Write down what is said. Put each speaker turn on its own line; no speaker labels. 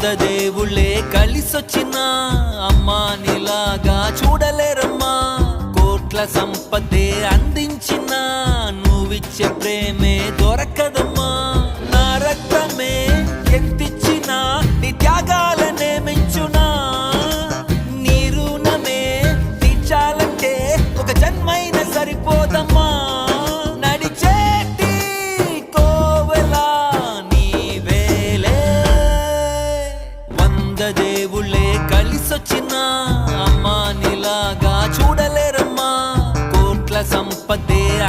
దేవుళ్ళే కలిసొచ్చినా అమ్మా నీలాగా చూడలేరమ్మా. కోట్ల సంపదే అందించిన నువ్విచ్చే ప్రేమే దొరకదమ్మా. నా రక్తమే ఎంతిచ్చినా నీ త్యాగాలనే మెంచునా. నీ రుణమే తీర్చాలంటే ఒక జన్మైన సరిపోదమ్మా. నడిచేటి కోవెలా నీవేలే. దేవుళ్ళే కలిసొచ్చినా అమ్మా నీలాగా చూడలేరమ్మా. కోట్ల సంపదే